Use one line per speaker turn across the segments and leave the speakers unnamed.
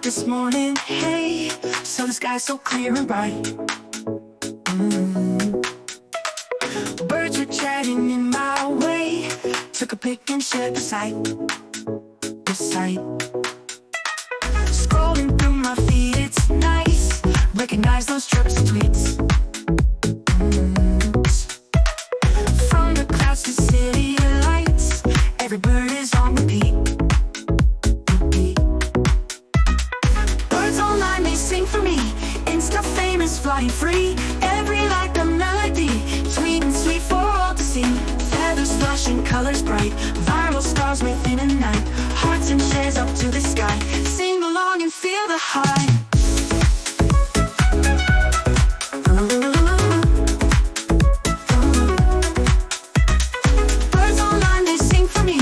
this morning, hey, so the sky's so clear and bright. Birds were chatting in my way, took a pic and shared the sight. Scrolling through my feed, it's nice, recognize those trips and tweets. From the clouds to city lights, every bird is on repeat. Birds online, they sing for me, Insta famous, flying free. Every like a melody, sweet and sweet for all to see. Feathers flashing, colors bright, viral stars within a night. Hearts and shares up to the sky, sing along and feel the high. Birds online, they sing for me,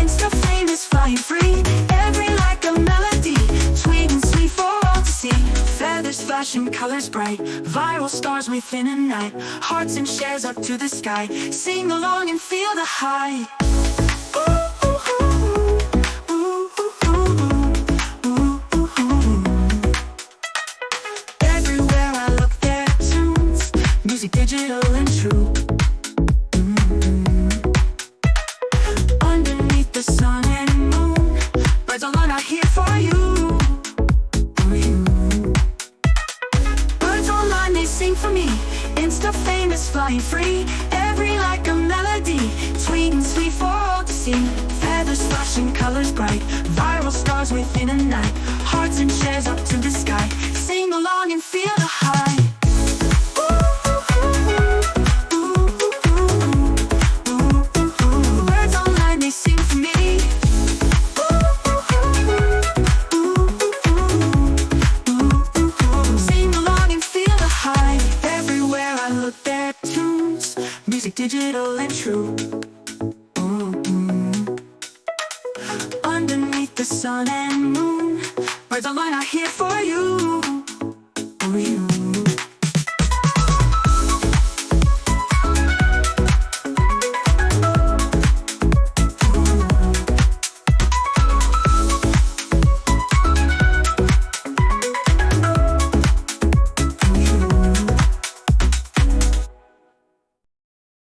Insta famous, flying free. Every like a melody, sweet and sweet for all to see. Feathers flashing, colors bright, viral stars within a night. Hearts and shares up to the sky, sing along and feel the high. Everywhere I look, there are tunes, music digital and true. Underneath the sun and moon, birds online are here for you. Birds online, they sing for me, Insta famous, flying free. Every like a melody, sweet and sweet for all to see. Feathers flashing, colors bright, viral stars within a night. Hearts and shares up to the sky, sing along and feel the high. Birds online, they sing for me. Sing along and feel the high. Everywhere I look, there are tunes, music digital and true. Underneath the sun and moon, birds online are here for you.